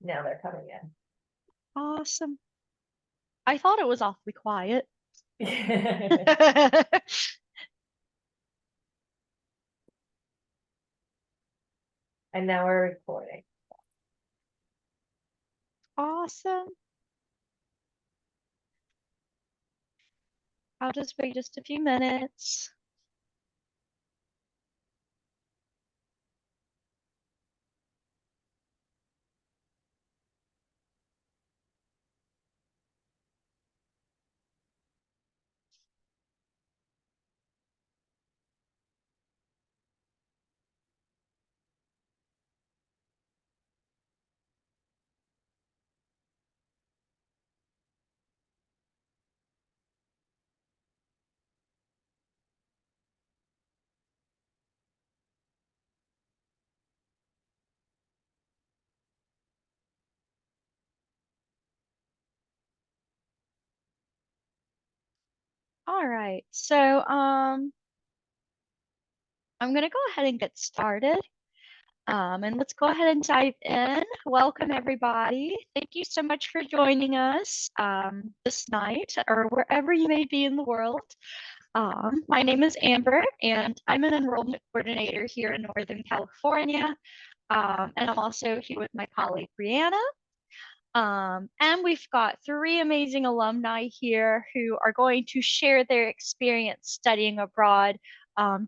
Now they're coming in. Awesome. I thought it was awfully quiet. And now we're recording. Awesome. I'll just wait just a few minutes. All right. I'm gonna go ahead and get started. And let's go ahead and dive in. Welcome, everybody. Thank you so much for joining us this night or wherever you may be in the world. My name is Amber, and I'm an enrollment coordinator here in Northern California. And I'm also here with my colleague, Brianna. And we've got three amazing alumni here who are going to share their experience studying abroad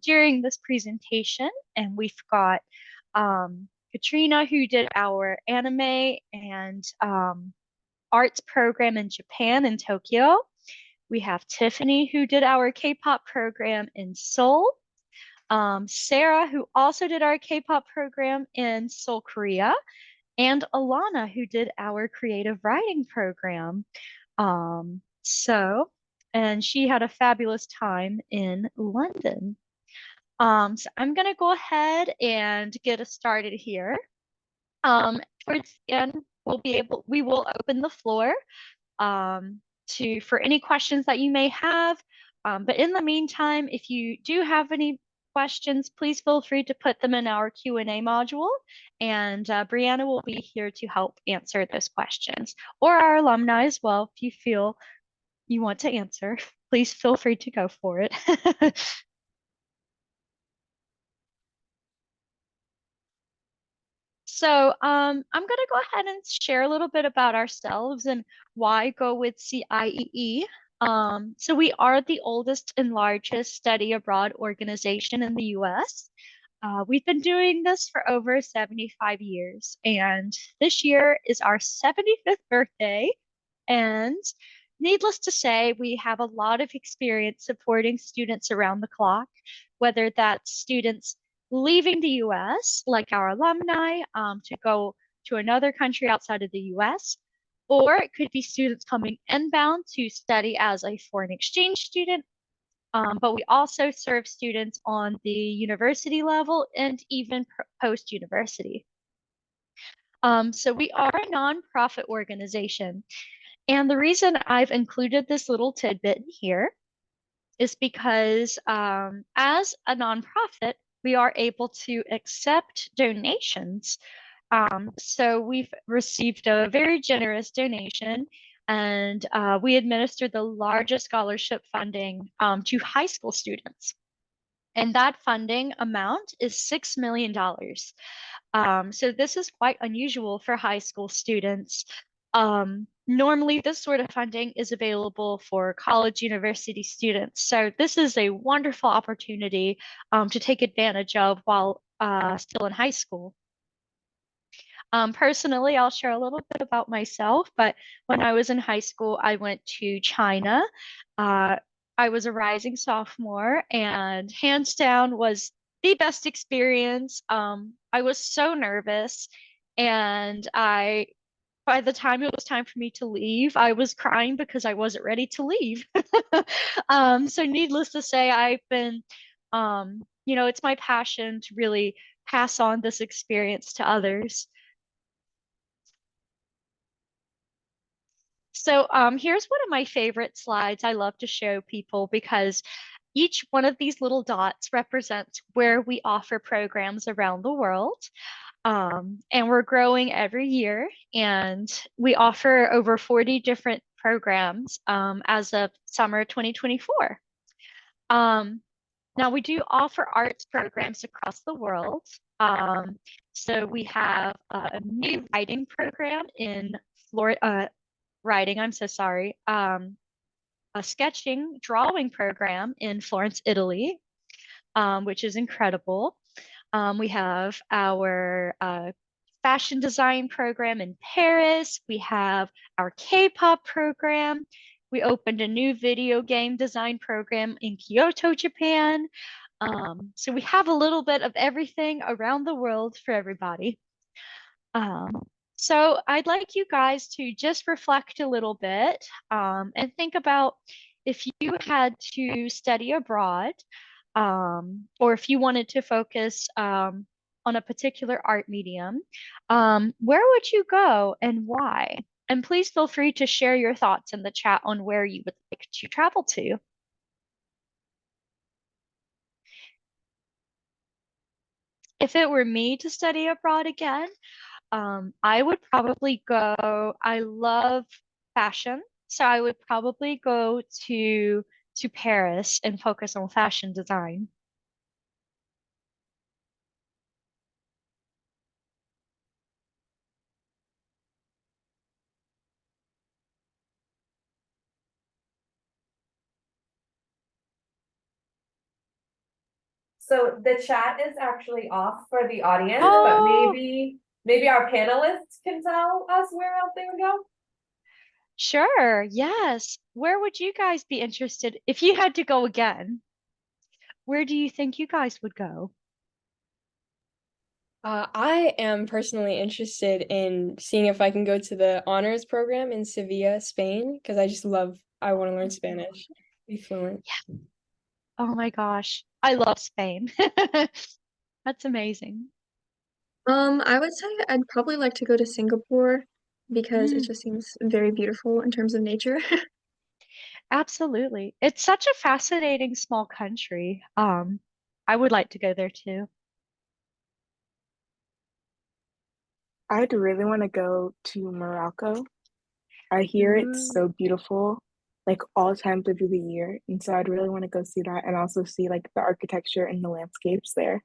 during this presentation. And we've got Katrina, who did our anime and arts program in Japan in Tokyo. We have Tiffany, who did our K-pop program in Seoul. Sarah, who also did our K-pop program in Seoul, Korea, and Alana, who did our creative writing program. Um, so, and she had a fabulous time in London. So I'm gonna go ahead and get us started here. Towards the end, we will open the floor for any questions that you may have. But in the meantime, if you do have any questions, please feel free to put them in our Q&A module, and Brianna will be here to help answer those questions, or our alumni as well. If you feel you want to answer, please feel free to go for it. I'm going to go ahead and share a little bit about ourselves and why go with CIEE. So we are the oldest and largest study abroad organization in the US. We've been doing this for over 75 years, and this year is our 75th birthday. And needless to say, we have a lot of experience supporting students around the clock, whether that's students leaving the US, like our alumni, to go to another country outside of the US, or it could be students coming inbound to study as a foreign exchange student. But we also serve students on the university level and even post-university. So we are a nonprofit organization. And the reason I've included this little tidbit here is because as a nonprofit, we are able to accept donations. So we've received a very generous donation, and we administer the largest scholarship funding to high school students. And that funding amount is $6 million. So this is quite unusual for high school students. Normally, this sort of funding is available for college university students. So this is a wonderful opportunity to take advantage of while still in high school. Personally, I'll share a little bit about myself, but when I was in high school, I went to China. Uh, I was a rising sophomore, and hands down was the best experience. I was so nervous, and by the time it was time for me to leave, I was crying because I wasn't ready to leave. So needless to say, it's my passion to really pass on this experience to others. Here's one of my favorite slides I love to show people because each one of these little dots represents where we offer programs around the world. And we're growing every year, and we offer over 40 different programs as of summer 2024. Um, Now, we do offer arts programs across the world. So we have a new writing program in Florida, writing, I'm so sorry, a sketching, drawing program in Florence, Italy, which is incredible. We have our fashion design program in Paris. We have our K-pop program. We opened a new video game design program in Kyoto, Japan. So we have a little bit of everything around the world for everybody. So I'd like you guys to just reflect a little bit and think about if you had to study abroad, or if you wanted to focus on a particular art medium, where would you go and why? And please feel free to share your thoughts in the chat on where you would like to travel to. If it were me to study abroad again, I would probably go, I love fashion, so I would probably go to Paris and focus on fashion design. So the chat is actually off for the audience, but Oh, maybe our panelists can tell us where else they would go. sure. Yes. Where would you guys be interested if you had to go again? Where do you think you guys would go? I am personally interested in seeing if I can go to the honors program in Sevilla, Spain, because I want to learn Spanish, be fluent. Yeah. Oh my gosh. I love Spain. That's amazing. I would say I'd probably like to go to Singapore because it Mm, just seems very beautiful in terms of nature. absolutely. It's such a fascinating small country. I would like to go there too. I'd really want to go to Morocco. I hear it's Ooh. so beautiful, like all times of the year. And so I'd really want to go see that and also see like the architecture and the landscapes there.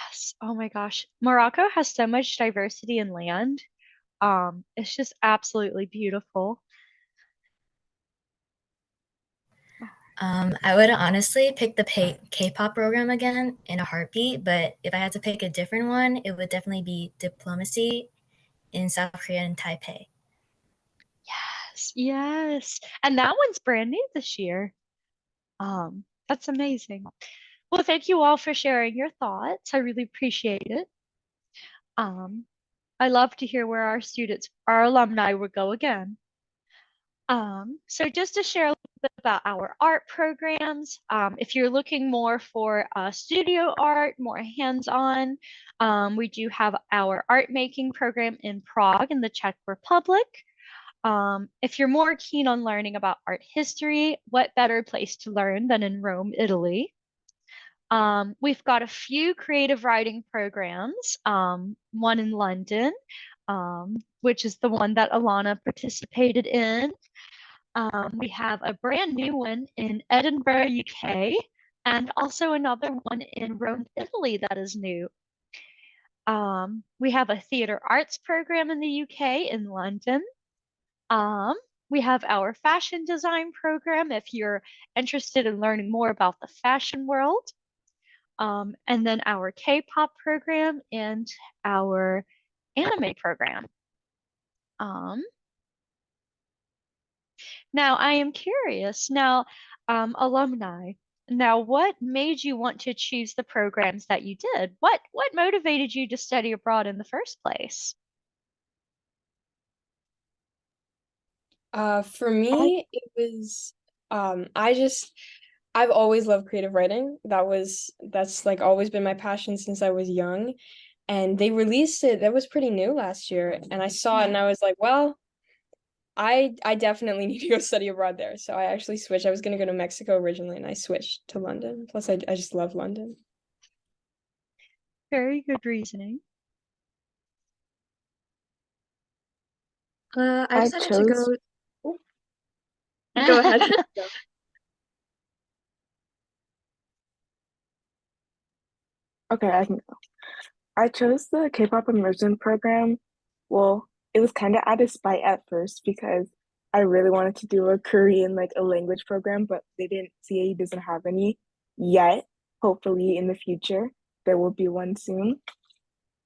Yes. Oh my gosh. Morocco has so much diversity in land. It's just absolutely beautiful. I would honestly pick the K-pop program again in a heartbeat, but if I had to pick a different one, it would definitely be diplomacy in South Korea and Taipei. Yes, yes. And that one's brand new this year. That's amazing. Well, thank you all for sharing your thoughts. I really appreciate it. Um, I love to hear where our students, our alumni would go again. So just to share a little bit about our art programs, if you're looking more for studio art, more hands-on, we do have our art making program in Prague in the Czech Republic. If you're more keen on learning about art history, what better place to learn than in Rome, Italy? We've got a few creative writing programs, one in London, which is the one that Alana participated in. We have a brand new one in Edinburgh, UK, and also another one in Rome, Italy that is new. We have a theater arts program in the UK in London. Um, we have our fashion design program if you're interested in learning more about the fashion world. And then our K-pop program and our anime program. Um, Now, I am curious. Now, alumni. Now, what made you want to choose the programs that you did? What motivated you to study abroad in the first place? For I me, it was I've always loved creative writing. That's like always been my passion since I was young. And they released it, that was pretty new last year. And I saw it and I was like, well, I definitely need to go study abroad there. So I actually switched. I was gonna go to Mexico originally and I switched to London. Plus I just love London. Very good reasoning. I I decided to go. chose. Go ahead. Okay, I can go. I chose the K-pop immersion program. Well, it was kind of out of spite at first because I really wanted to do a Korean, like a language program, but they didn't, CIEE doesn't have any yet. Hopefully in the future, there will be one soon.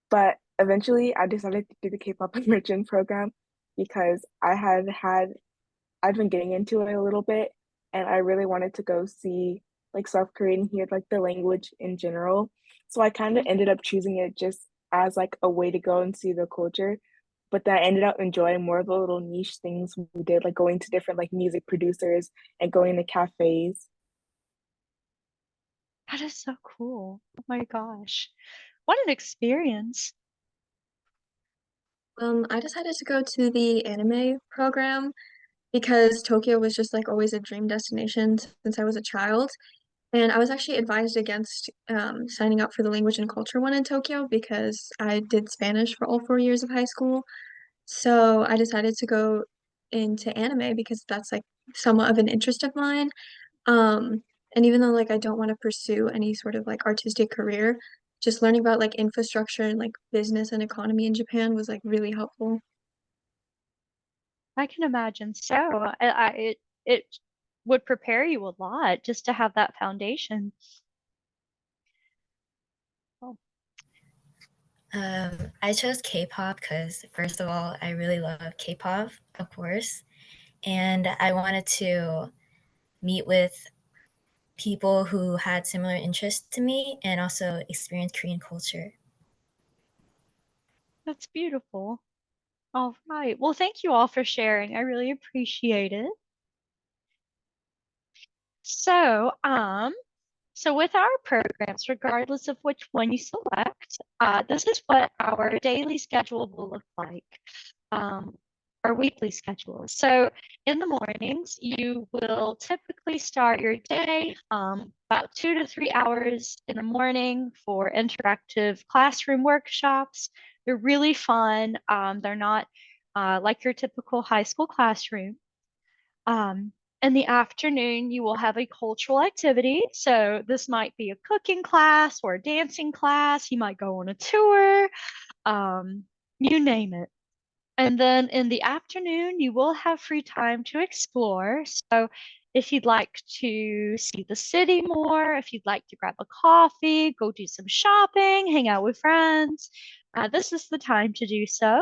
But eventually I decided to do the K-pop immersion program because I've been getting into it a little bit and I really wanted to go see like South Korea and hear like the language in general. So I kind of ended up choosing it just as like a way to go and see the culture. But then I ended up enjoying more of the little niche things we did, like going to different like music producers and going to cafes. That is so cool. Oh my gosh. What an experience. I decided to go to the anime program because Tokyo was just like always a dream destination since I was a child. And I was actually advised against signing up for the language and culture one in Tokyo because I did Spanish for all 4 years of high school. So I decided to go into anime because that's like somewhat of an interest of mine. Um, and even though like I don't want to pursue any sort of like artistic career, just learning about like infrastructure and like business and economy in Japan was like really helpful. I can imagine so. It would prepare you a lot just to have that foundation. Oh, I chose K-pop because, first of all, I really love K-pop, of course, and I wanted to meet with people who had similar interests to me and also experience Korean culture. that's beautiful. All right. Well, thank you all for sharing. I really appreciate it. So, so with our programs, regardless of which one you select, this is what our daily schedule will look like, our weekly schedule. So in the mornings, you will typically start your day about 2 to 3 hours in the morning for interactive classroom workshops. They're really fun. They're not like your typical high school classroom. Um, in the afternoon, you will have a cultural activity. So this might be a cooking class or a dancing class. You might go on a tour, um, you name it. And then in the afternoon, you will have free time to explore. So if you'd like to see the city more, if you'd like to grab a coffee, go do some shopping, hang out with friends, this is the time to do so.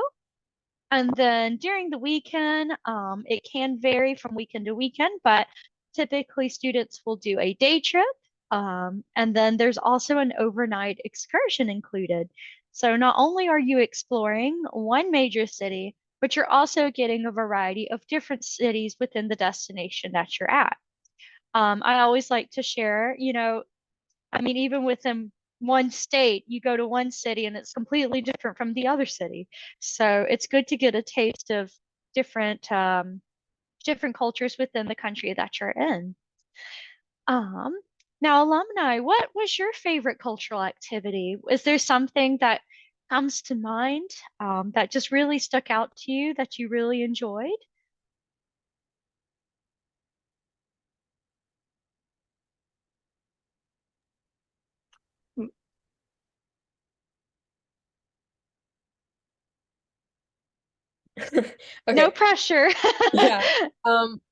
And then during the weekend, it can vary from weekend to weekend, but typically students will do a day trip. And then there's also an overnight excursion included. So not only are you exploring one major city, but you're also getting a variety of different cities within the destination that you're at. I always like to share, I mean, even within one state, you go to one city and it's completely different from the other city. So it's good to get a taste of different different cultures within the country that you're in. Um, Now, alumni, what was your favorite cultural activity? Is there something that comes to mind that just really stuck out to you that you really enjoyed? No Okay. pressure. Yeah.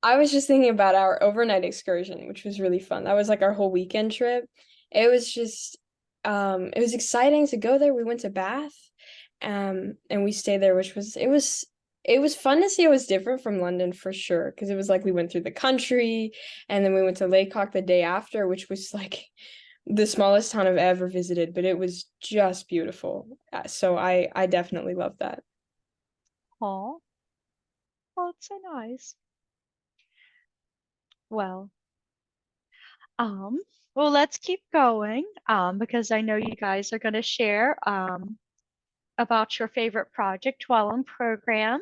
I was just thinking about our overnight excursion, which was really fun. That was like our whole weekend trip. It was just it was exciting to go there. We went to Bath, and we stayed there, which was it was fun to see. It was different from London for sure, because it was like we went through the country and then we went to Laycock the day after, which was like the smallest town I've ever visited, but it was just beautiful. So I definitely love that. Oh, well, it's so nice. Well, Um, well, let's keep going, because I know you guys are going to share about your favorite project while on program.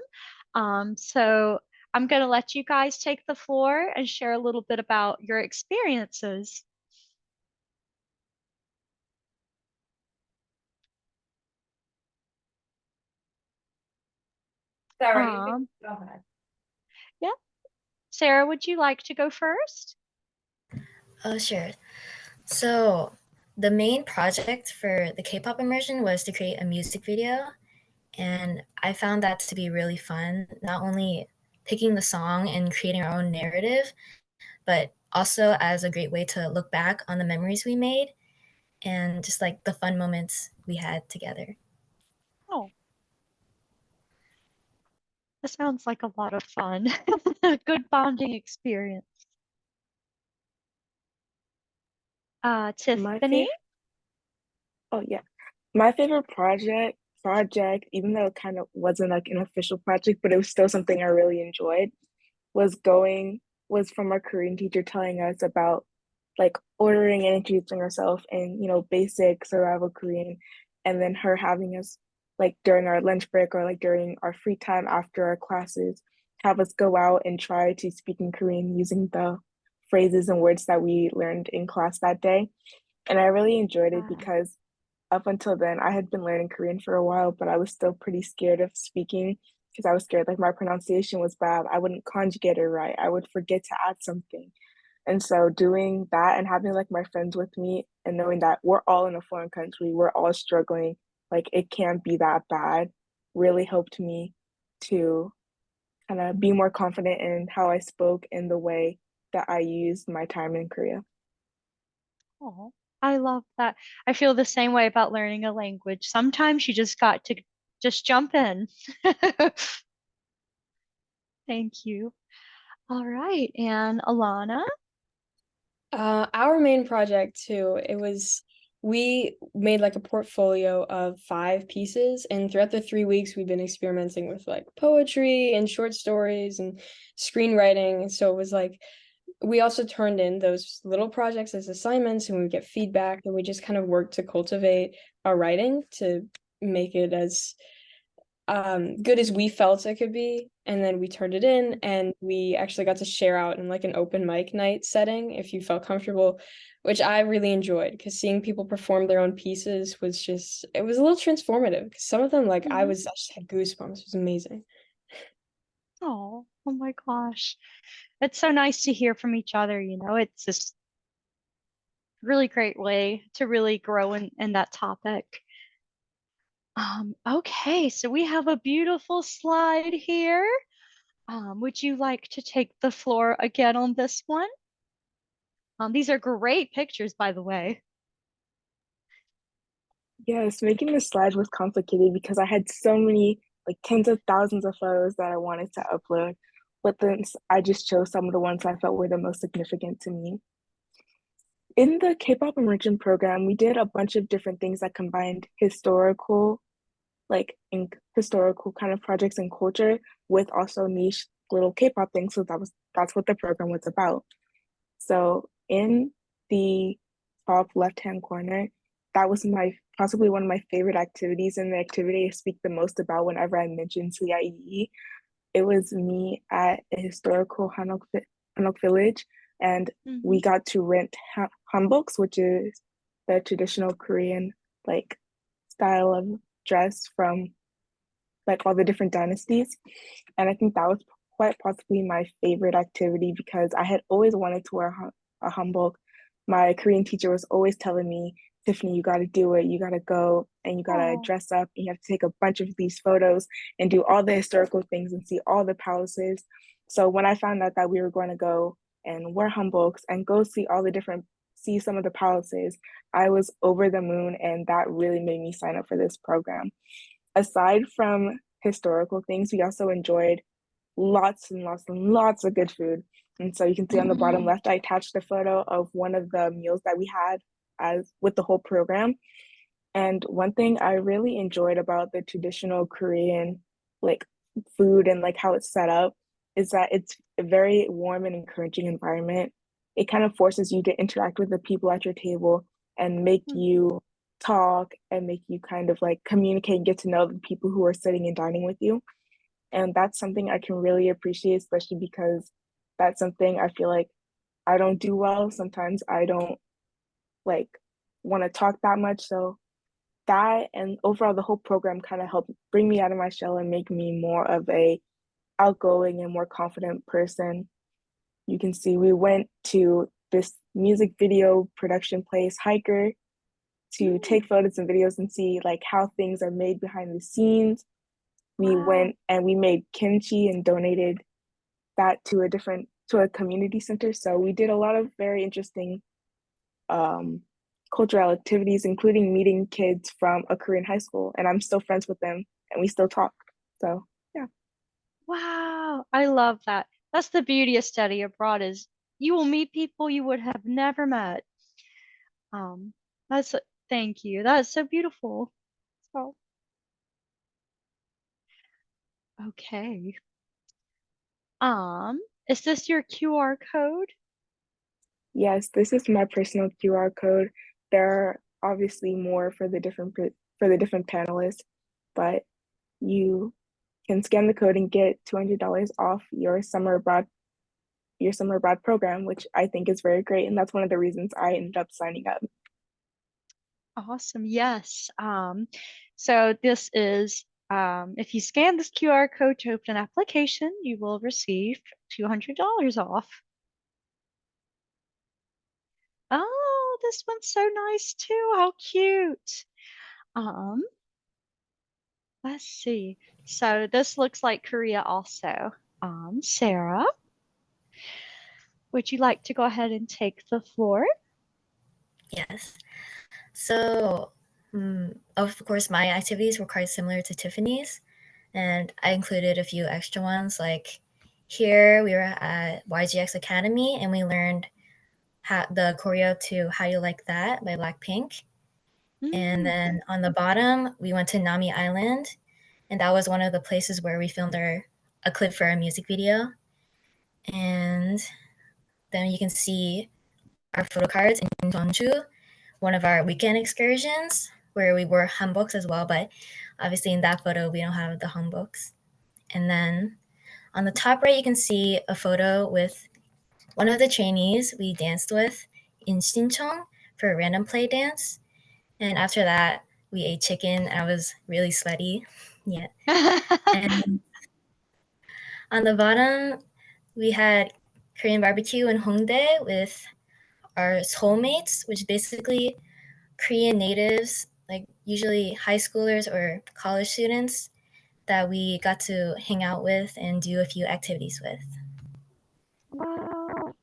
So I'm going to let you guys take the floor and share a little bit about your experiences. Sorry, go ahead. Yeah. Sarah, would you like to go first? Oh, sure. So, the main project for the K-pop immersion was to create a music video, and I found that to be really fun, not only picking the song and creating our own narrative, but also as a great way to look back on the memories we made and just like the fun moments we had together. Oh, that sounds like a lot of fun. A good bonding experience. My Tiffany? favorite, oh yeah, my favorite project, even though it kind of wasn't like an official project, but it was still something I really enjoyed, was going was from our Korean teacher telling us about like ordering and introducing herself in, basic survival Korean, and then her having us like during our lunch break or like during our free time after our classes, have us go out and try to speak in Korean using the phrases and words that we learned in class that day. And I really enjoyed it Uh, because up until then, I had been learning Korean for a while, but I was still pretty scared of speaking because I was scared like my pronunciation was bad. I wouldn't conjugate it right. I would forget to add something. And so doing that and having like my friends with me and knowing that we're all in a foreign country, we're all struggling, like it can't be that bad, really helped me to kind of be more confident in how I spoke in the way that I used my time in Korea. oh, I love that. I feel the same way about learning a language. Sometimes you just got to just jump in. Thank you. All right. And Alana? Our main project too, we made like a portfolio of 5 pieces, and throughout the 3 weeks we've been experimenting with like poetry and short stories and screenwriting. So it was like we also turned in those little projects as assignments, and we would get feedback, and we just kind of worked to cultivate our writing to make it as good as we felt it could be. And then we turned it in, and we actually got to share out in like an open mic night setting if you felt comfortable, which I really enjoyed, because seeing people perform their own pieces was just, it was a little transformative, because some of them like I just had goosebumps. It was amazing. Oh my gosh. It's so nice to hear from each other, it's just really great way to really grow in that topic. Okay, so we have a beautiful slide here. Would you like to take the floor again on this one? These are great pictures, by the way. Yes, making the slides was complicated because I had so many, like tens of thousands of photos that I wanted to upload, but then I just chose some of the ones I felt were the most significant to me. In the K-pop immersion program, we did a bunch of different things that combined historical kind of projects and culture with also niche little K-pop things. So that's what the program was about. So in the top left-hand corner, that was my possibly one of my favorite activities, and the activity I speak the most about whenever I mention CIEE. It was me at a historical Hanok village, and we got to rent hanboks, which is the traditional Korean like style of dress from like all the different dynasties. And I think that was quite possibly my favorite activity because I had always wanted to wear a hanbok. My Korean teacher was always telling me, Tiffany, you got to do it. You got to go and you got to Oh, dress up and you have to take a bunch of these photos and do all the historical things and see all the palaces. So when I found out that we were going to go and wear hanboks and go see some of the palaces, I was over the moon, and that really made me sign up for this program. Aside from historical things, we also enjoyed lots and lots and lots of good food. And so you can see on the bottom left, I attached a photo of one of the meals that we had as with the whole program. And one thing I really enjoyed about the traditional Korean like food and like how it's set up is that it's a very warm and encouraging environment. It kind of forces you to interact with the people at your table and make you talk and make you kind of like communicate and get to know the people who are sitting and dining with you. And that's something I can really appreciate, especially because that's something I feel like I don't do well. Sometimes I don't like want to talk that much. So that and overall the whole program kind of helped bring me out of my shell and make me more of a outgoing and more confident person. You can see we went to this music video production place, Hiker, to take photos and videos and see like how things are made behind the scenes. We went and we made kimchi and donated that to a community center. So we did a lot of very interesting cultural activities, including meeting kids from a Korean high school, and I'm still friends with them and we still talk. So yeah. Wow, I love that. That's the beauty of study abroad is you will meet people you would have never met. Um, that's thank you. That's so beautiful. So, okay. Is this your QR code? Yes, this is my personal QR code. There are obviously more for the different panelists, but you can scan the code and get $200 off your summer abroad program, which I think is very great, and that's one of the reasons I ended up signing up. Awesome. Yes. So this is if you scan this QR code to open an application, you will receive $200 off. Oh, this one's so nice too. How cute. Um, let's see. So this looks like Korea also. Sarah, would you like to go ahead and take the floor? Yes. So, of course, my activities were quite similar to Tiffany's, and I included a few extra ones. Like here, we were at YGX Academy, and we learned the choreo to "How You Like That" by Blackpink. And then on the bottom, we went to Nami Island, and that was one of the places where we filmed a clip for our music video. And then you can see our photo cards in Jeonju, one of our weekend excursions where we wore hanboks as well, but obviously in that photo we don't have the hanboks. And then on the top right, you can see a photo with one of the trainees we danced with in Sinchon for a random play dance. And after that, we ate chicken. I was really sweaty. Yeah. And on the bottom, we had Korean barbecue in Hongdae with our soulmates, which is basically Korean natives, like usually high schoolers or college students that we got to hang out with and do a few activities with. Wow.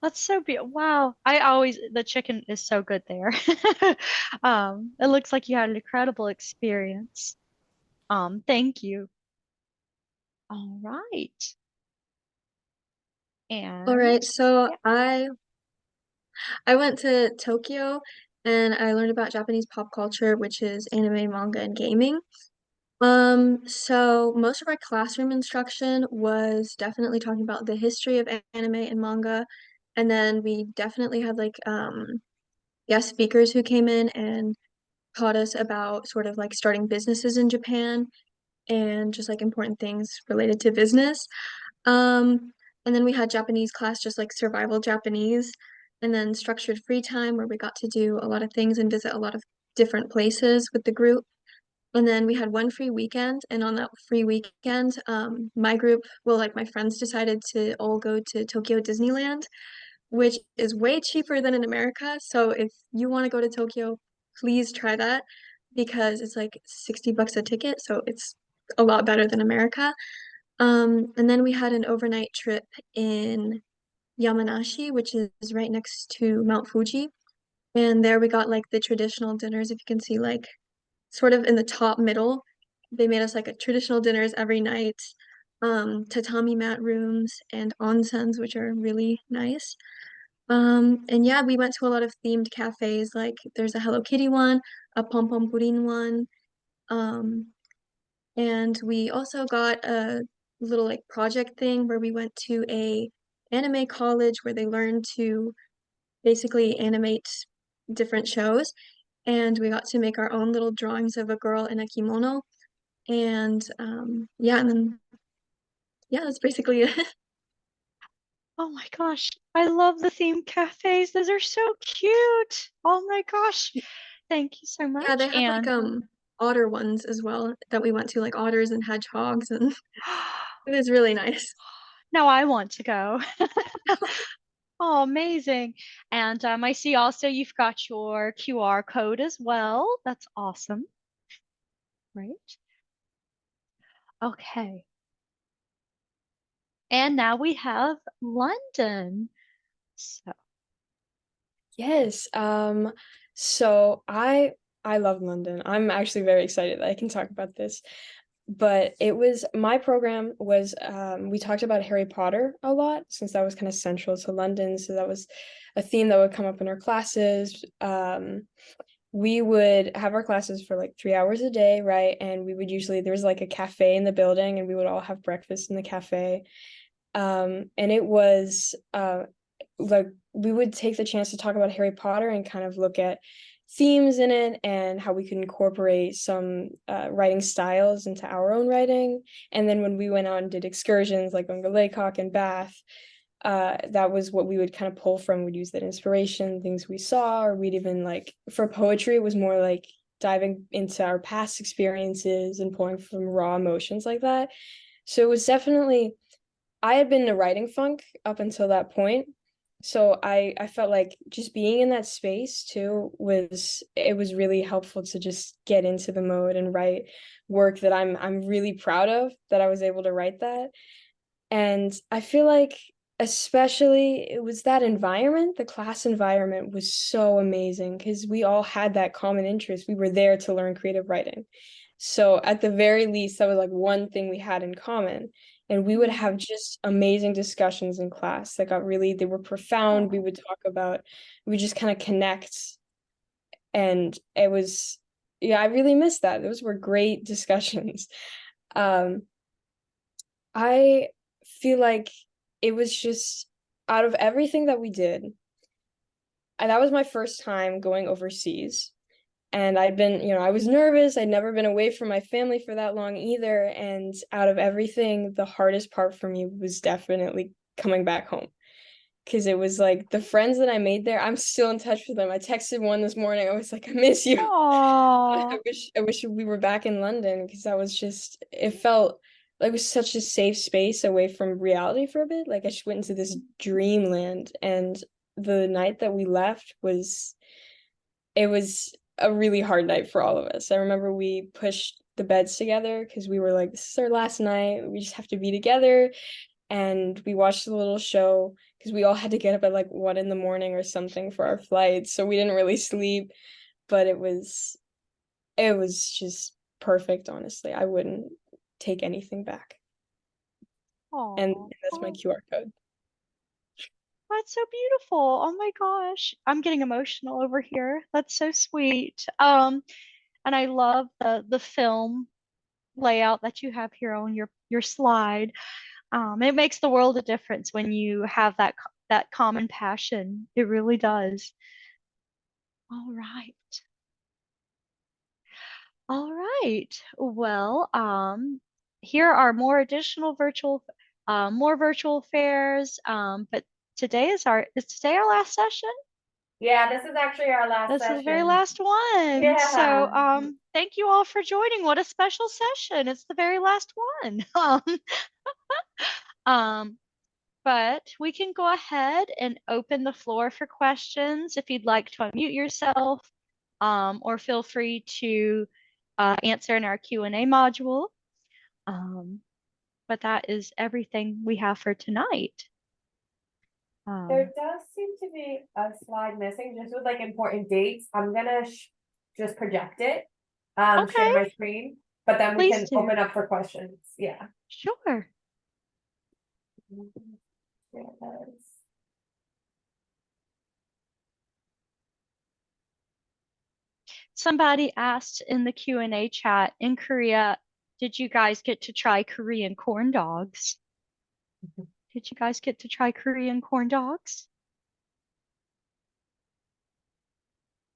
That's so beautiful. Wow. The chicken is so good there. It looks like you had an incredible experience. Thank you. All right. All And right, so yeah. I went to Tokyo and I learned about Japanese pop culture, which is anime, manga, and gaming. So most of our classroom instruction was definitely talking about the history of anime and manga, and then we definitely had like guest speakers who came in and taught us about sort of like starting businesses in Japan and just like important things related to business. And then we had Japanese class, just like survival Japanese, and then structured free time where we got to do a lot of things and visit a lot of different places with the group. And then we had one free weekend, and on that free weekend, my group, well, like my friends decided to all go to Tokyo Disneyland, which is way cheaper than in America. So if you want to go to Tokyo, please try that because it's like 60 bucks a ticket, so it's a lot better than America. And then we had an overnight trip in Yamanashi, which is right next to Mount Fuji. And there we got like the traditional dinners, if you can see, like sort of in the top middle. They made us like a traditional dinners every night, tatami mat rooms and onsens, which are really nice. And yeah, we went to a lot of themed cafes, like there's a Hello Kitty one, a Pom Pom Purin one. Um, and we also got a little like project thing where we went to a anime college where they learned to basically animate different shows. And we got to make our own little drawings of a girl in a kimono. And yeah, and then yeah, that's basically it. Oh my gosh, I love the themed cafes. Those are so cute. Oh my gosh. Thank you so much. Yeah, they had like And otter ones as well that we went to, like otters and hedgehogs, and it was really nice. now I want to go. Oh, amazing. And I see also you've got your QR code as well. That's awesome. Right. Okay. And now we have London. So, Yes. So I love London. I'm actually very excited that I can talk about this. But it was my program was we talked about Harry Potter a lot since that was kind of central to London. So that was a theme that would come up in our classes. We would have our classes for like 3 hours a day, right? And we would usually there was like a cafe in the building and we would all have breakfast in the cafe. And it was like we would take the chance to talk about Harry Potter and kind of look at themes in it and how we could incorporate some writing styles into our own writing. And then when we went out and did excursions like Manga and Bath, that was what we would kind of pull from. We'd use that inspiration, things we saw, or we'd even like for poetry, it was more like diving into our past experiences and pulling from raw emotions like that. So it was definitely I had been in a writing funk up until that point. So I felt like just being in that space too was really helpful to just get into the mode and write work that I'm really proud of that I was able to write that. And I feel like especially it was that environment, the class environment was so amazing because we all had that common interest. We were there to learn creative writing. So at the very least, that was like one thing we had in common. And we would have just amazing discussions in class that got really, they were profound. We would talk about, we would just kind of connect. And it was, yeah, I really missed that. Those were great discussions. Um, I feel like it was just out of everything that we did, and that was my first time going overseas. And I'd been, I was nervous. I'd never been away from my family for that long either. And out of everything, the hardest part for me was definitely coming back home. Because it was like the friends that I made there, I'm still in touch with them. I texted one this morning. I was like, I miss you. oh, I wish we were back in London because that was just it felt like it was such a safe space away from reality for a bit. Like I just went into this dreamland, and the night that we left it was a really hard night for all of us. I remember we pushed the beds together because we were like, this is our last night. We just have to be together. And we watched a little show because we all had to get up at like 1 in the morning or something for our flights. So we didn't really sleep, but it was just perfect, honestly. I wouldn't take anything back. And oh, that's my QR code. that's so beautiful. Oh my gosh. I'm getting emotional over here. That's so sweet. And I love the film layout that you have here on your slide. It makes the world a difference when you have that common passion. It really does. All right. All right. Well, here are more virtual fairs. But is today our last session? Yeah, this is actually our last This is the very session. last one. Yeah. So, thank you all for joining. What a special session. It's the very last one. Um, but we can go ahead and open the floor for questions if you'd like to unmute yourself, or feel free to answer in our Q&A module. But that is everything we have for tonight. There does seem to be a slide missing, just with like important dates. I'm gonna just project it, Okay, share my screen, but then we please can do. open up for questions. Yeah. Sure. There it is. Somebody asked in the Q&A chat, in Korea, did you guys get to try Korean corn dogs? Did you guys get to try Korean corn dogs?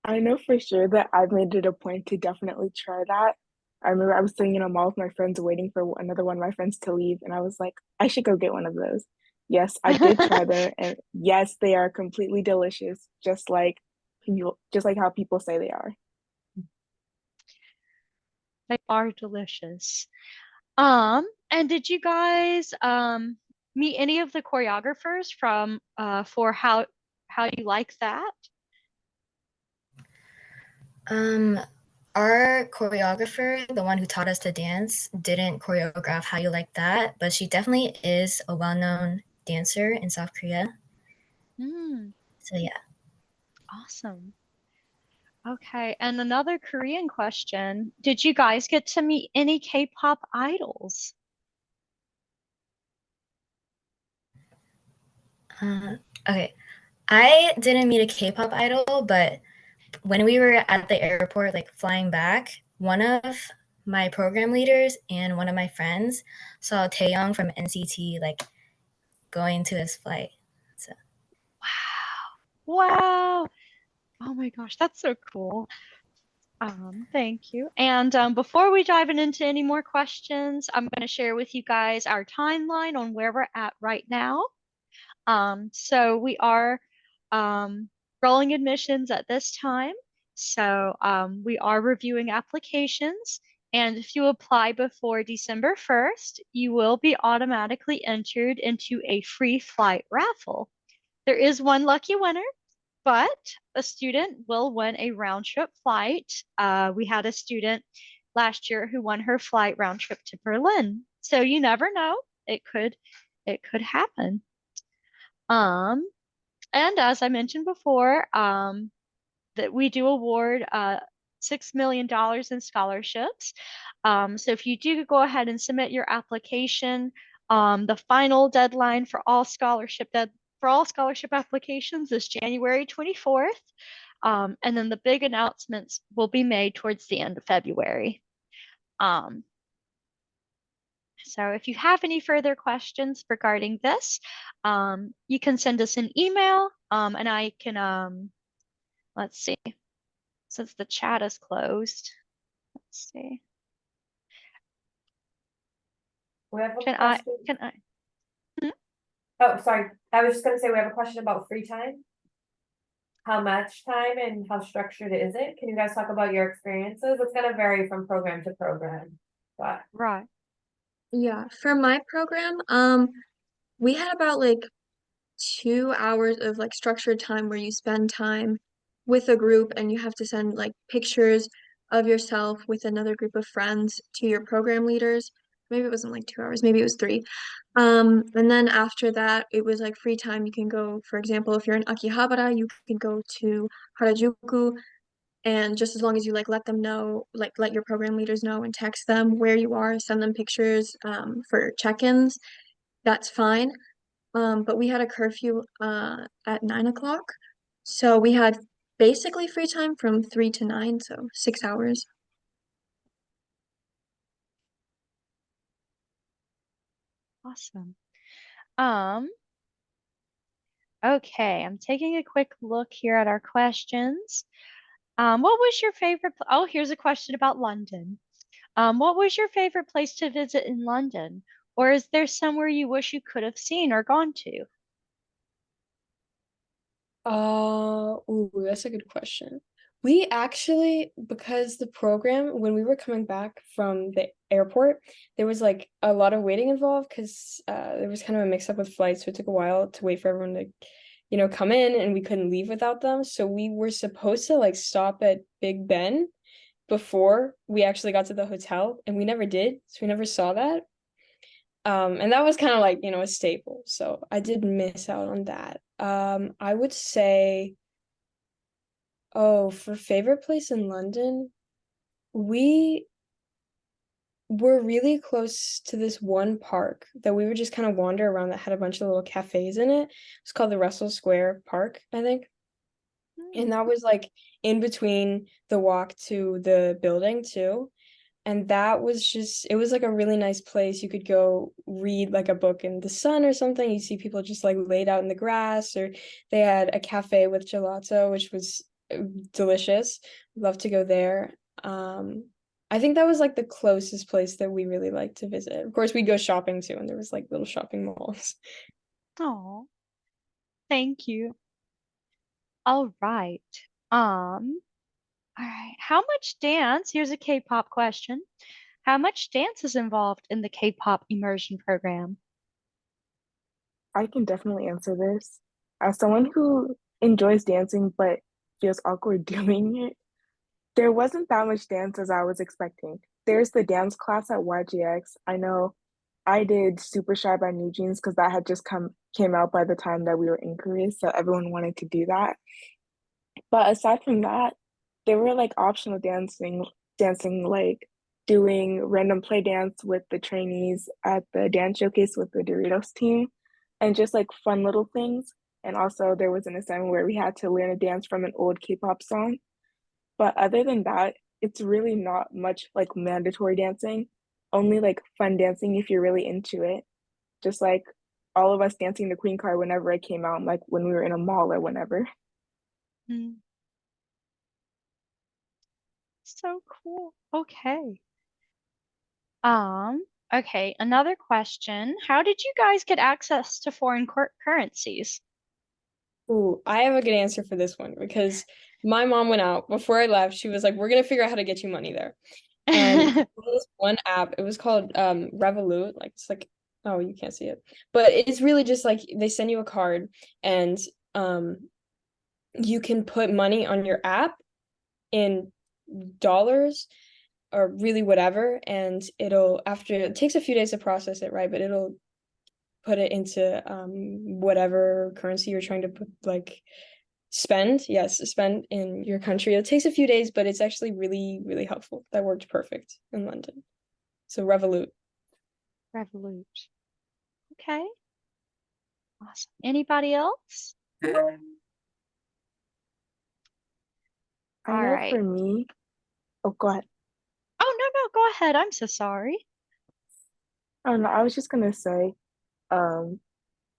I know for sure that I've made it a point to definitely try that. I remember I was sitting in a mall with my friends waiting for another one of my friends to leave, and I was like, I should go get one of those. Yes, I did try them, and yes, they are completely delicious, just like how people say they are. They are delicious. And did you guys meet any of the choreographers from for how you like that? Um, our choreographer, the one who taught us to dance, didn't choreograph How You Like That, but she definitely is a well-known dancer in South Korea. Hmm, So yeah. awesome. Okay, and another Korean question. Did you guys get to meet any K-pop idols? Okay. I didn't meet a K-pop idol, but when we were at the airport, like flying back, one of my program leaders and one of my friends saw Taeyong from NCT like going to his flight. So Wow. Wow. Oh my gosh, that's so cool. Thank you. And before we dive into any more questions, I'm going to share with you guys our timeline on where we're at right now. So we are um, rolling admissions at this time. So we are reviewing applications. And if you apply before December 1st, you will be automatically entered into a free flight raffle. There is one lucky winner, but a student will win a round trip flight. We had a student last year who won her flight round trip to Berlin. So you never know. It could happen. Um, and as I mentioned before, that we do award $6 million in scholarships. So if you do go ahead and submit your application, the final deadline for all scholarship applications is January 24th. And then the big announcements will be made towards the end of February. So if you have any further questions regarding this, you can send us an email, and I can, let's see, since the chat is closed, let's see. We have a Can I, question. can I? Oh, sorry. I was just gonna say we have a question about free time. How much time and how structured is it? Can you guys talk about your experiences? It's gonna vary from program to program, but Right. Yeah, for my program, we had about like 2 hours of like structured time where you spend time with a group and you have to send like pictures of yourself with another group of friends to your program leaders. Maybe it wasn't like 2 hours, maybe it was three. And then after that, it was like free time. You can go, for example, if you're in Akihabara, you can go to Harajuku, and just as long as you like let them know, like let your program leaders know and text them where you are, send them pictures for check-ins, that's fine. But we had a curfew at 9 o'clock. So we had basically free time from 3 to 9, so 6 hours. Awesome. Um, okay, I'm taking a quick look here at our questions. What was your favorite? Oh, here's a question about London. What was your favorite place to visit in London? Or is there somewhere you wish you could have seen or gone to? Ooh, that's a good question. We actually, because the program, when we were coming back from the airport, there was like a lot of waiting involved because there was kind of a mix up with flights, so it took a while to wait for everyone to, come in, and we couldn't leave without them. So we were supposed to like stop at Big Ben before we actually got to the hotel, and we never did, so we never saw that. And that was kind of like, a staple. So I did miss out on that. I would say, oh, for favorite place in London, we were really close to this one park that we would just kind of wander around that had a bunch of little cafes in it. It's called the Russell Square Park, I think. And that was like in between the walk to the building too. And that was just, it was like a really nice place. You could go read like a book in the sun or something. You see people just like laid out in the grass, or they had a cafe with gelato, which was delicious. Love to go there. I think that was like the closest place that we really liked to visit. Of course, we'd go shopping too, and there was like little shopping malls. Oh, thank you. All right. Um, All right. How much dance? Here's a K-pop question. How much dance is involved in the K-pop immersion program? I can definitely answer this. As someone who enjoys dancing but feels awkward doing it, there wasn't that much dance as I was expecting. There's the dance class at YGX. I know I did Super Shy by New Jeans because that had just came out by the time that we were in Korea, so everyone wanted to do that. But aside from that, there were like optional dancing like doing random play dance with the trainees at the dance showcase with the Doritos team, and just like fun little things. And also there was an assignment where we had to learn a dance from an old K-pop song. But other than that, it's really not much like mandatory dancing, only like fun dancing if you're really into it. Just like all of us dancing the Queen card whenever it came out, like when we were in a mall or whenever. Hmm. So cool. Okay. Um, okay, another question. How did you guys get access to foreign currencies? Ooh, I have a good answer for this one because my mom went out before I left. She was like, "We're gonna figure out how to get you money there." And there was one app. It was called Revolut. Like it's like, oh, you can't see it, but it's really just like they send you a card and um you can put money on your app in dollars or really whatever, and it'll after it takes a few days to process it, right? But it'll put it into whatever currency you're trying to put like spend in your country. It takes a few days, but it's actually really, really helpful. That worked perfect in London. So Revolut. Revolut. Okay, awesome. Anybody else? I All know right. for me, oh, go ahead. Oh, no, go ahead. I'm so sorry. Oh no, I was just gonna say, um,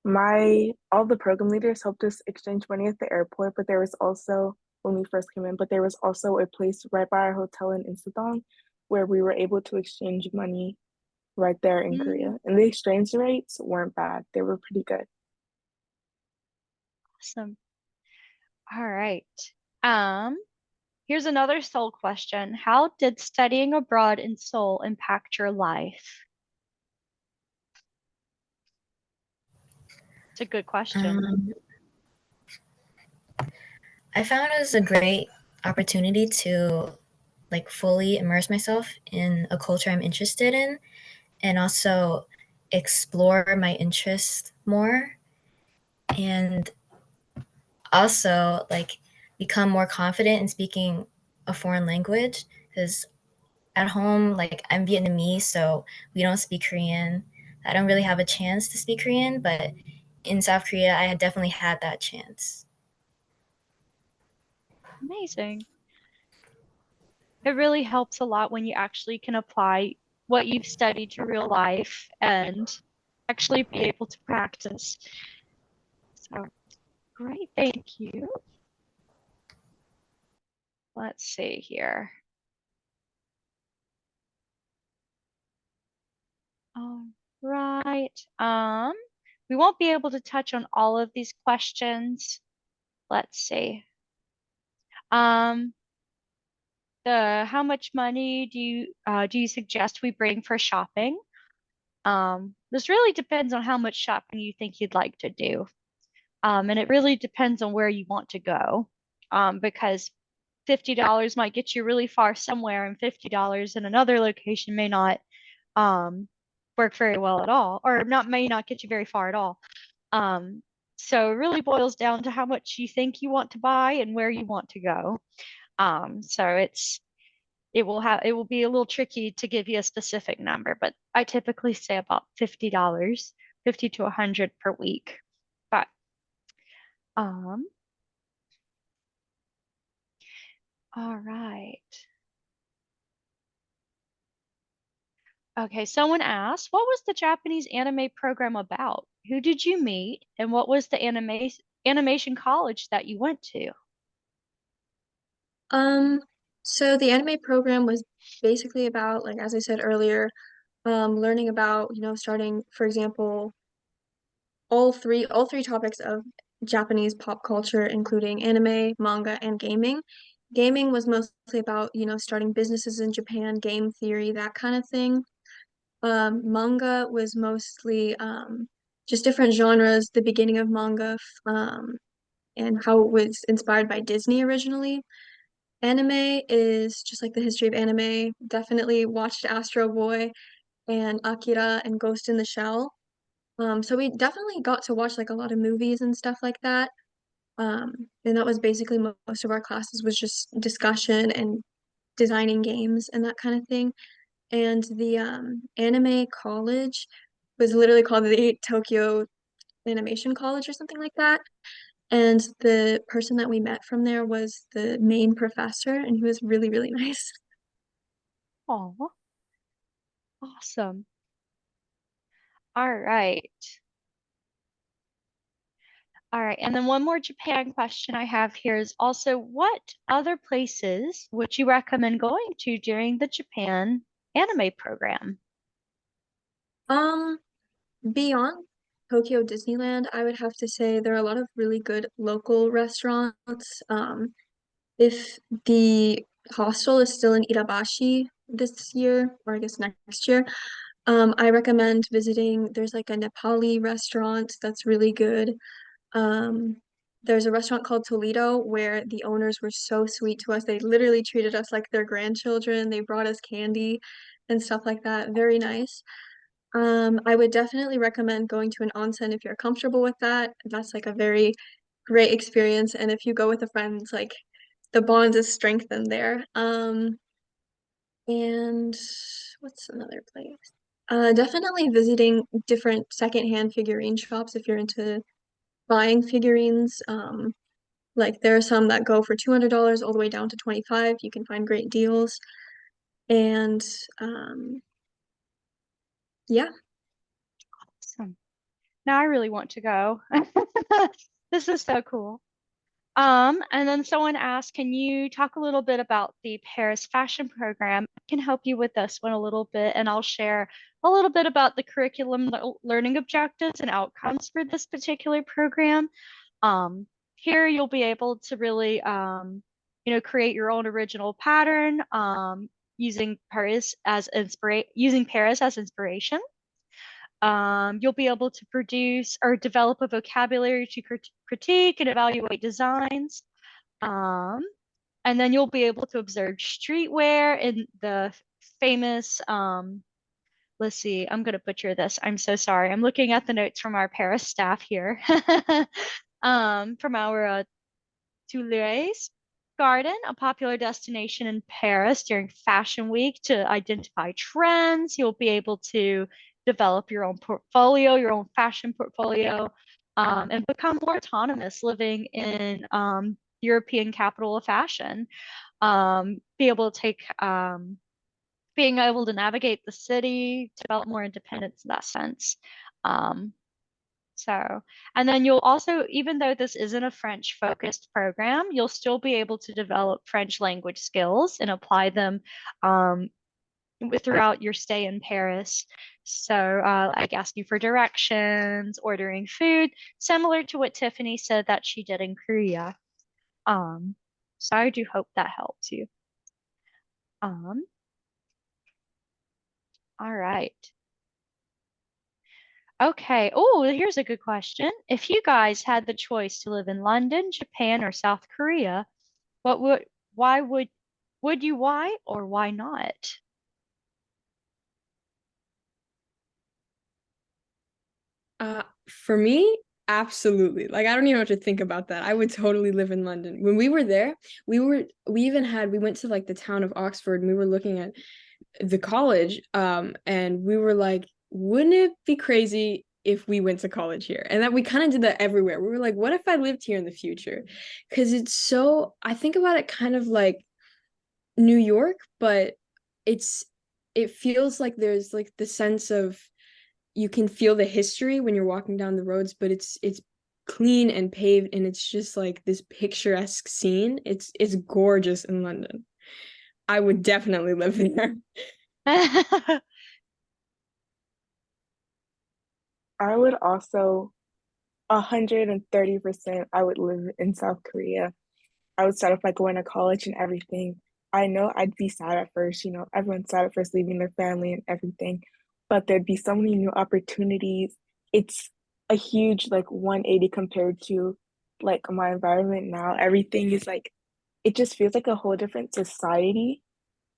my all the program leaders helped us exchange money at the airport, but there was also when we first came in, but there was also a place right by our hotel in Insadong where we were able to exchange money right there in Mm, Korea. And the exchange rates weren't bad. They were pretty good. awesome. All right. Um, Here's another Seoul question. How did studying abroad in Seoul impact your life? It's a good question. Um, I found it was a great opportunity to like fully immerse myself in a culture I'm interested in and also explore my interests more and also like become more confident in speaking a foreign language because at home like I'm Vietnamese, so we don't speak Korean. I don't really have a chance to speak Korean, but in South Korea I had definitely had that chance. Amazing. It really helps a lot when you actually can apply what you've studied to real life and actually be able to practice. So great, thank you. Let's see here. All right. We won't be able to touch on all of these questions. Let's see. Um, the how much money do you suggest we bring for shopping? This really depends on how much shopping you think you'd like to do. And it really depends on where you want to go. Because $50 might get you really far somewhere, and $50 in another location may not um work very well at all, or not may not get you very far at all. Um, so it really boils down to how much you think you want to buy and where you want to go. So it will be a little tricky to give you a specific number, but I typically say about $50, 50 to 100 per week. But um, all right. Okay, someone asked, what was the Japanese anime program about? Who did you meet, and what was the animation college that you went to? Um, so the anime program was basically about, like as I said earlier, learning about, starting, for example, all three topics of Japanese pop culture, including anime, manga, and gaming. gaming was mostly about, starting businesses in Japan, game theory, that kind of thing. Manga was mostly just different genres, the beginning of manga, and how it was inspired by Disney originally. Anime is just like the history of anime. Definitely watched Astro Boy and Akira and Ghost in the Shell. So we definitely got to watch like a lot of movies and stuff like that. And that was basically most of our classes was just discussion and designing games and that kind of thing. And the anime college was literally called the Tokyo Animation College or something like that. And the person that we met from there was the main professor, and he was really, really nice. Oh, awesome. All right. All right. And then one more Japan question I have here is also, what other places would you recommend going to during the Japan anime program? Um, Beyond Tokyo Disneyland, I would have to say there are a lot of really good local restaurants. If the hostel is still in Irabashi this year, or I guess next year, I recommend visiting. There's like a Nepali restaurant that's really good. Um, there's a restaurant called Toledo where the owners were so sweet to us. They literally treated us like their grandchildren. They brought us candy and stuff like that. Very nice. I would definitely recommend going to an onsen if you're comfortable with that. That's like a very great experience. And if you go with a friend, it's like the bond is strengthened there. And what's another place? Definitely visiting different secondhand figurine shops if you're into buying figurines. Like there are some that go for $200 all the way down to 25. You can find great deals. And yeah. Awesome. Now I really want to go. This is so cool. And then someone asked, can you talk a little bit about the Paris fashion program? I can help you with this one a little bit, and I'll share a little bit about the curriculum, learning objectives, and outcomes for this particular program. Here you'll be able to really, create your own original pattern, using Paris as inspiration. You'll be able to produce or develop a vocabulary to critique and evaluate designs. And then you'll be able to observe streetwear in the famous, let's see, I'm going to butcher this. I'm so sorry. I'm looking at the notes from our Paris staff here. From our Tuileries Garden, a popular destination in Paris during Fashion Week to identify trends. You'll be able to develop your own portfolio, your own fashion portfolio, and become more autonomous living in European capital of fashion. Be able to take being able to navigate the city, develop more independence in that sense. Um, and then you'll also, even though this isn't a French focused program, you'll still be able to develop French language skills and apply them throughout your stay in Paris. So, like asking for directions, ordering food, similar to what Tiffany said that she did in Korea. So I do hope that helps you. Um, all right. Okay. Oh, here's a good question. If you guys had the choice to live in London, Japan, or South Korea, what would, why would you, why, or why not? For me, absolutely. Like I don't even know what to think about that. I would totally live in London. When we were there, we went to like the town of Oxford and we were looking at the college, and we were like, wouldn't it be crazy if we went to college here? And that we kind of did that everywhere. We were like, what if I lived here in the future? Because I think about it kind of like New York, but it feels like there's like the sense of you can feel the history when you're walking down the roads, but it's clean and paved and it's just like this picturesque scene. It's gorgeous in London. I would definitely live there. I would also 130% I would live in South Korea. I would start off by going to college and everything. I know I'd be sad at first, everyone's sad at first leaving their family and everything, but there'd be so many new opportunities. It's a huge like 180 compared to like my environment now. Everything is like it just feels like a whole different society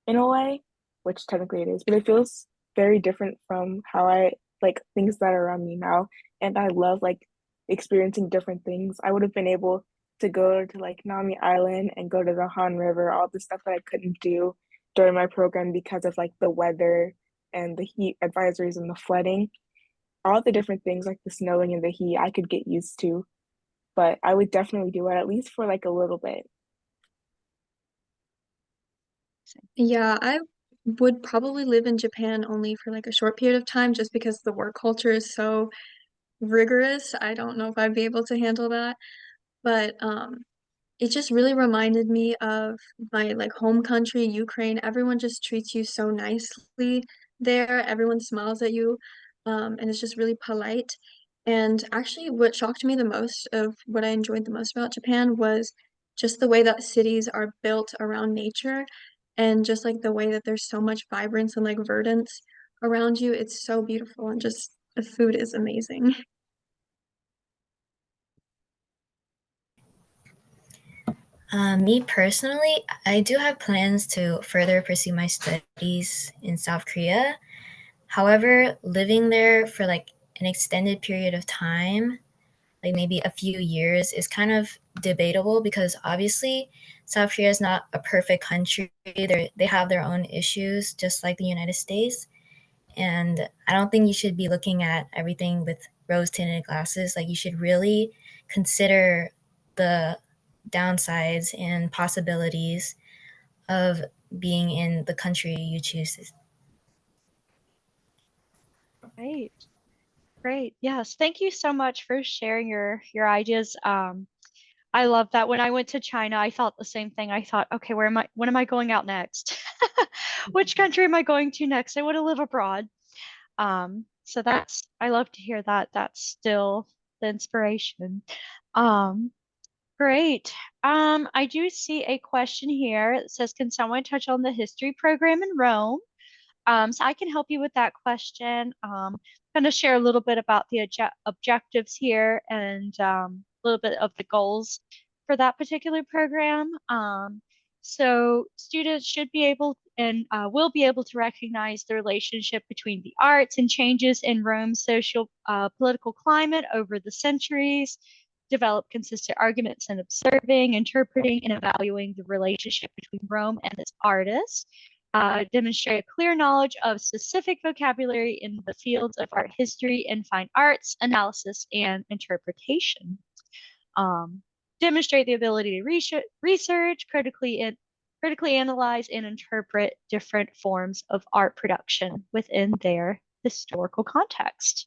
in a way, which technically it is, but it feels very different from how I like things that are around me now. And I love like experiencing different things. I would have been able to go to like Nami Island and go to the Han River, all the stuff that I couldn't do during my program because of like the weather and the heat advisories and the flooding. All the different things like the snowing and the heat I could get used to, but I would definitely do it at least for like a little bit. Yeah, I would probably live in Japan only for like a short period of time just because the work culture is so rigorous. I don't know if I'd be able to handle that. But it just really reminded me of my like home country, Ukraine. Everyone just treats you so nicely there. Everyone smiles at you, and it's just really polite. And actually, what shocked me the most of what I enjoyed the most about Japan was just the way that cities are built around nature and just like the way that there's so much vibrance and like verdance around you. It's so beautiful and just the food is amazing. Me personally, I do have plans to further pursue my studies in South Korea. However, living there for like an extended period of time, like maybe a few years, is kind of debatable because obviously South Korea is not a perfect country. They have their own issues, just like the United States. And I don't think you should be looking at everything with rose tinted glasses. Like, you should really consider the downsides and possibilities of being in the country you choose. Great. Great. Yes. Thank you so much for sharing your ideas. I love that. When I went to China, I felt the same thing. I thought, okay, when am I going out next? Which country am I going to next? I want to live abroad. So I love to hear that. That's still the inspiration. Um, Great. I do see a question here that says, can someone touch on the history program in Rome? So I can help you with that question. Kind of share a little bit about the objectives here and a little bit of the goals for that particular program. So students should be able and will be able to recognize the relationship between the arts and changes in Rome's social political climate over the centuries, develop consistent arguments in observing, interpreting, and evaluating the relationship between Rome and its artists, demonstrate a clear knowledge of specific vocabulary in the fields of art history and fine arts, analysis, and interpretation. Demonstrate the ability to research, critically analyze, and interpret different forms of art production within their historical context.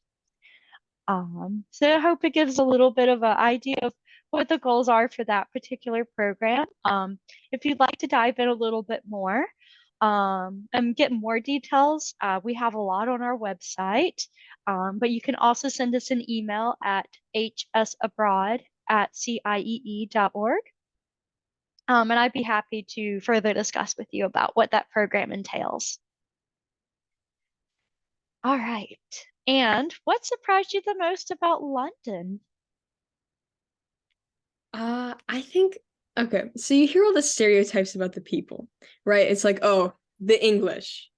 So I hope it gives a little bit of an idea of what the goals are for that particular program. If you'd like to dive in a little bit more and get more details, we have a lot on our website, but you can also send us an email at hsabroad@ciee.org. And I'd be happy to further discuss with you about what that program entails. All right. And what surprised you the most about London? I think okay, so you hear all the stereotypes about the people, right? It's like, oh, the English.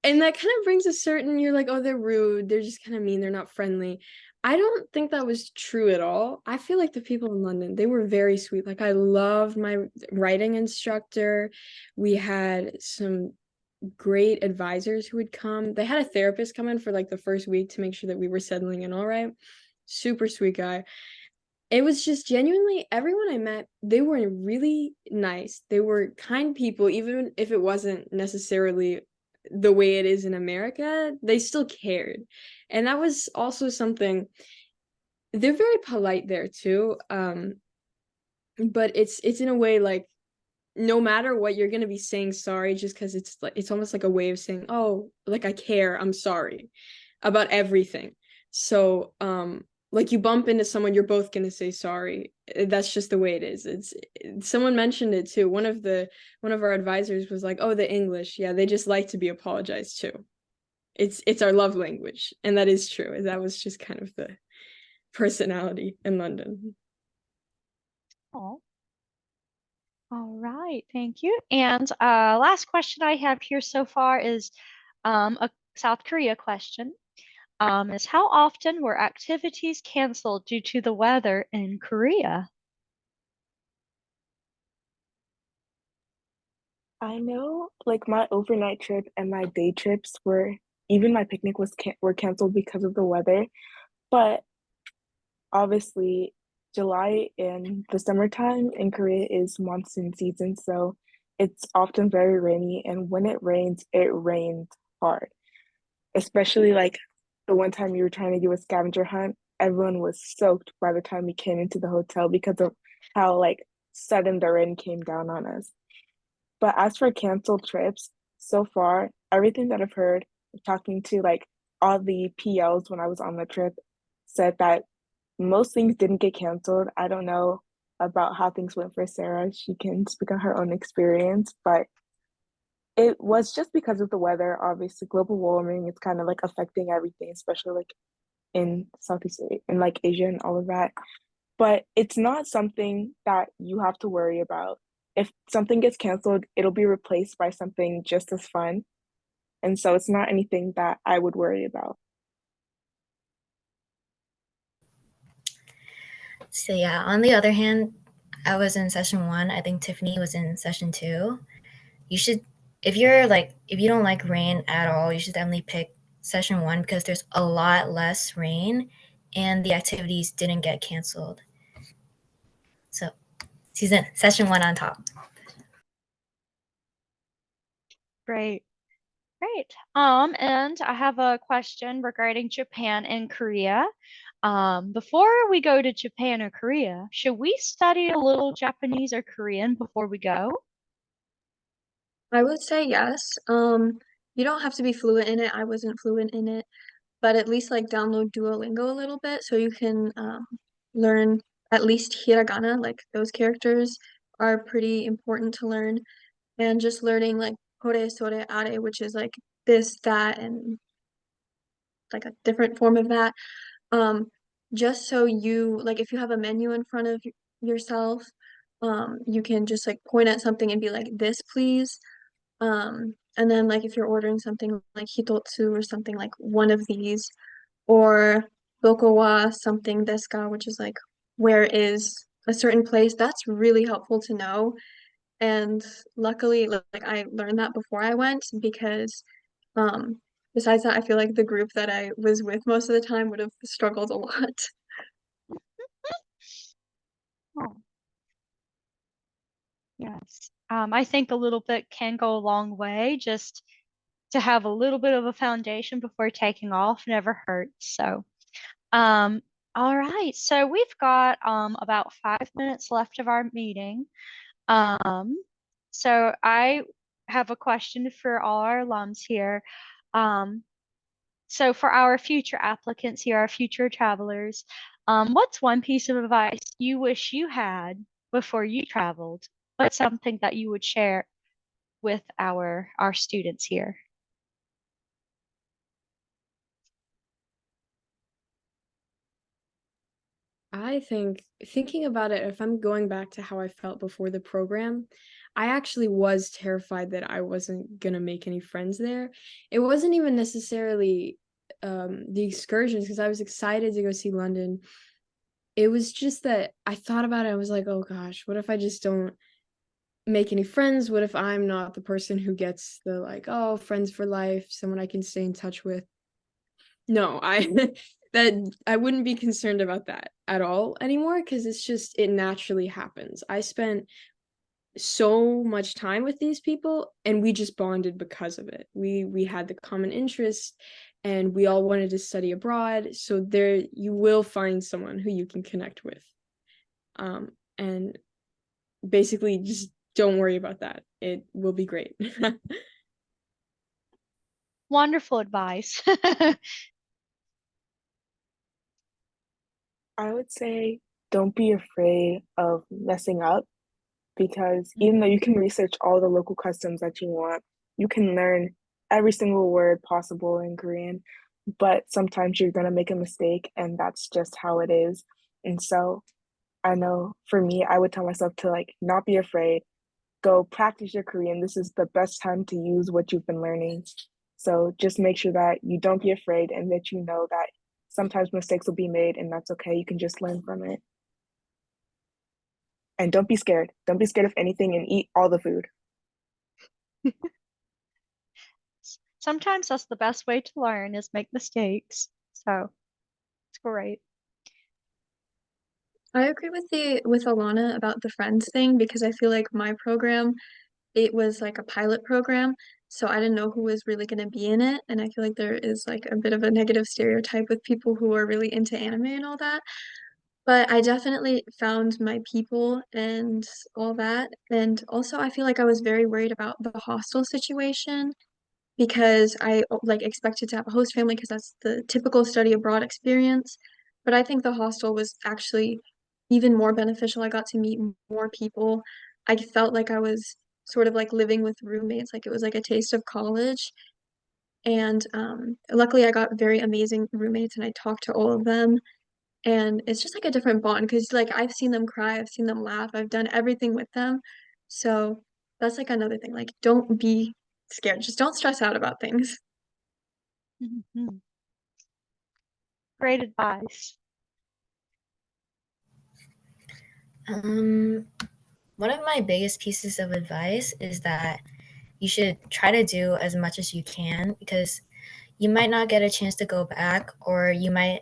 And that kind of brings a certain, you're like, oh, they're rude, they're just kind of mean, they're not friendly. I don't think that was true at all. I feel like the people in London, they were very sweet. Like, I loved my writing instructor. We had some great advisors who would come. They had a therapist come in for like the first week to make sure that we were settling in all right. Super sweet guy. It was just genuinely everyone I met, they were really nice. They were kind people, even if it wasn't necessarily the way it is in America, they still cared. And that was also something, they're very polite there too. But it's in a way like no matter what, you're gonna be saying sorry just because it's like it's almost like a way of saying, oh, like I care, I'm sorry about everything. So like you bump into someone, you're both gonna say sorry. That's just the way it is. Someone mentioned it too. One of our advisors was like, "Oh, the English, yeah, they just like to be apologized to. It's our love language," and that is true. That was just kind of the personality in London. Oh. All right, thank you. And last question I have here so far is a South Korea question. Is how often were activities canceled due to the weather in Korea? I know, like my overnight trip and my day trips were, even my picnic were canceled because of the weather. But obviously, July in the summertime in Korea is monsoon season, so it's often very rainy. And when it rains hard. Especially like the one time you were trying to do a scavenger hunt, everyone was soaked by the time we came into the hotel because of how like sudden the rain came down on us. But as for canceled trips, so far, everything that I've heard, talking to like all the PLs when I was on the trip, said that most things didn't get canceled. I don't know about how things went for Sarah. She can speak on her own experience, but it was just because of the weather. Obviously, global warming is kind of like affecting everything, especially like in Southeast Asia and like Asia and all of that. But it's not something that you have to worry about. If something gets canceled, it'll be replaced by something just as fun. And so it's not anything that I would worry about. So yeah, on the other hand, I was in session 1. I think Tiffany was in session 2. You should, if you don't like rain at all, you should definitely pick session 1 because there's a lot less rain and the activities didn't get canceled. So session 1 on top. Great. Great. And I have a question regarding Japan and Korea. Before we go to Japan or Korea, should we study a little Japanese or Korean before we go? I would say yes. You don't have to be fluent in it. I wasn't fluent in it, but at least like download Duolingo a little bit so you can learn at least hiragana, like those characters are pretty important to learn. And just learning like kore, sore, are, which is like this, that, and like a different form of that. Um, just so you like if you have a menu in front of yourself, you can just like point at something and be like, this, please. And then like if you're ordering something like hitotsu or something like one of these, or doko wa something desu ka, which is like where is a certain place, that's really helpful to know. And luckily, like I learned that before I went because um besides that, I feel like the group that I was with most of the time would have struggled a lot. Oh, yes. I think a little bit can go a long way. Just to have a little bit of a foundation before taking off never hurts. So, um, all right. So we've got about 5 minutes left of our meeting. Um, so I have a question for all our alums here. Um, so for our future applicants here, our future travelers, what's one piece of advice you wish you had before you traveled? What's something that you would share with our students here? I think thinking about it, if I'm going back to how I felt before the program, I actually was terrified that I wasn't gonna make any friends there. It wasn't even necessarily the excursions because I was excited to go see London. It was just that I thought about it, I was like, oh gosh, what if I just don't make any friends? What if I'm not the person who gets the like, oh, friends for life, someone I can stay in touch with? No, I that I wouldn't be concerned about that at all anymore because it's just it naturally happens. I spent so much time with these people and we just bonded because of it. We had the common interest and we all wanted to study abroad, so there you will find someone who you can connect with. And basically just don't worry about that. It will be great. Wonderful advice. I would say don't be afraid of messing up because even though you can research all the local customs that you want, you can learn every single word possible in Korean, but sometimes you're gonna make a mistake and that's just how it is. And so I know for me, I would tell myself to like not be afraid, go practice your Korean. This is the best time to use what you've been learning. So just make sure that you don't be afraid and that you know that sometimes mistakes will be made and that's okay. You can just learn from it. And don't be scared. Don't be scared of anything and eat all the food. Sometimes that's the best way to learn is make mistakes. So it's great. I agree with Alana about the friends thing because I feel like my program, it was like a pilot program, so I didn't know who was really going to be in it, and I feel like there is like a bit of a negative stereotype with people who are really into anime and all that. But I definitely found my people and all that. And also I feel like I was very worried about the hostel situation because I like expected to have a host family because that's the typical study abroad experience. But I think the hostel was actually even more beneficial. I got to meet more people. I felt like I was sort of like living with roommates, like it was like a taste of college. And luckily, I got very amazing roommates, and I talked to all of them. And it's just like a different bond because like I've seen them cry, I've seen them laugh, I've done everything with them. So that's like another thing. Like, don't be scared. Just don't stress out about things. Mhm. Great advice. One of my biggest pieces of advice is that you should try to do as much as you can because you might not get a chance to go back or you might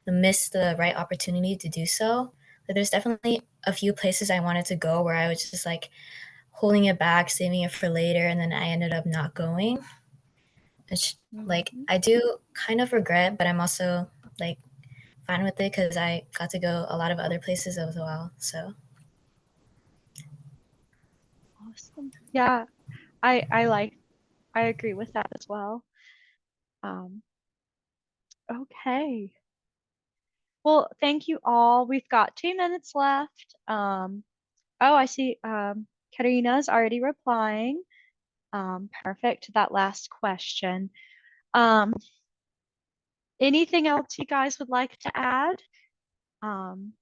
miss the right opportunity to do so. But there's definitely a few places I wanted to go where I was just like holding it back, saving it for later, and then I ended up not going. Which, like, Mhm. I do kind of regret, but I'm also like fine with it because I got to go a lot of other places as well. So Awesome. Yeah, I agree with that as well. Um, okay. Well, thank you all. We've got 2 minutes left. Oh, I see. Katarina's already replying. Perfect to that last question. Um, anything else you guys would like to add? Um,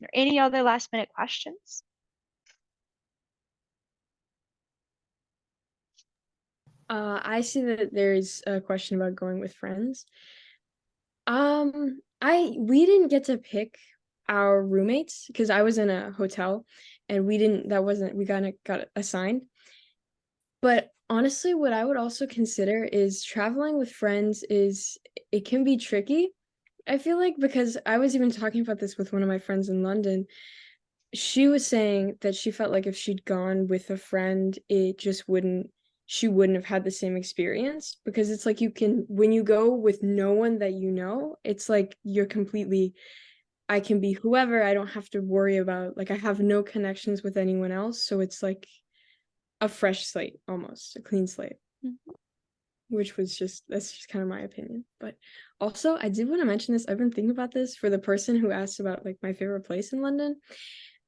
or any other last minute questions? I see that there's a question about going with friends. We didn't get to pick our roommates because I was in a hotel and we didn't that wasn't we got assigned. But honestly, what I would also consider is traveling with friends is it can be tricky. I feel like because I was even talking about this with one of my friends in London. She was saying that she felt like if she'd gone with a friend, it just wouldn't she wouldn't have had the same experience because it's like you can when you go with no one that you know, it's like you're completely I can be whoever, I don't have to worry about like I have no connections with anyone else, so it's like a fresh slate almost, a clean slate, Mhm. which was just that's just kind of my opinion. But also, I did want to mention this. I've been thinking about this for the person who asked about like my favorite place in London.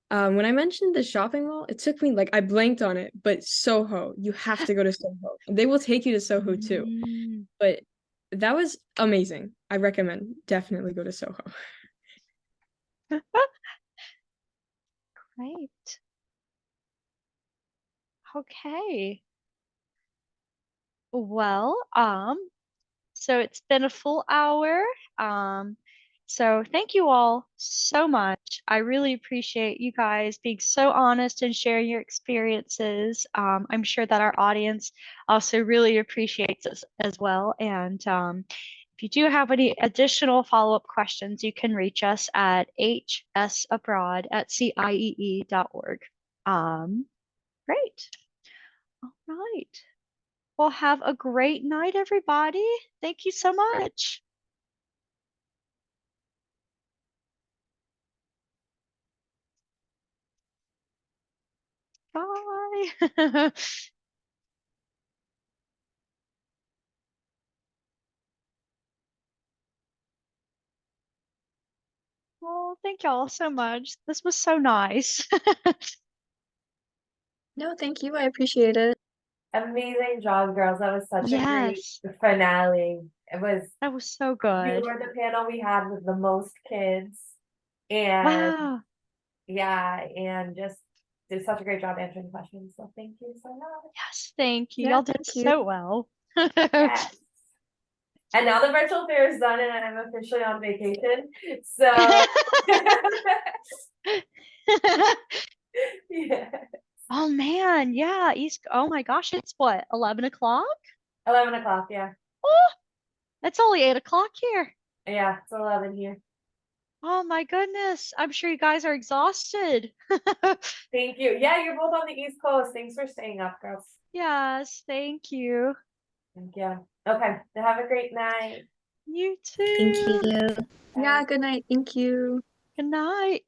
When I mentioned the shopping mall, it took me like I blanked on it, but Soho, you have to go to Soho. They will take you to Soho too. Mm, But that was amazing. I recommend definitely go to Soho. great. Okay. Well, so it's been a full hour. Um, so thank you all so much. I really appreciate you guys being so honest and sharing your experiences. I'm sure that our audience also really appreciates us as well. And if you do have any additional follow-up questions, you can reach us at hsabroad@ciee.org. Great. All right. Well, have a great night, everybody. Thank you so much. Bye. Oh, thank y'all so much. This was so nice. No, thank you. I appreciate it. Amazing job, girls. That was such a great Yes, finale. It was, that was so you good. were the panel we had with the most kids. And Wow. yeah, and just did such a great job answering questions. So thank you so much. Yes, thank you. Yeah, Y'all did thank you. so well. Yes. And now the virtual fair is done and I'm officially on vacation. So yeah. Oh man, yeah, oh my gosh, it's what, 11 o'clock? 11 o'clock, yeah. Oh, it's only 8 o'clock here. Yeah, it's 11 here. Oh my goodness. I'm sure you guys are exhausted. Thank you. Yeah, you're both on the East Coast. Thanks for staying up, girls. Yes, thank you. Thank you. Okay, have a great night. You Thank too. you. Yeah, Bye. good night. Thank you. Good night.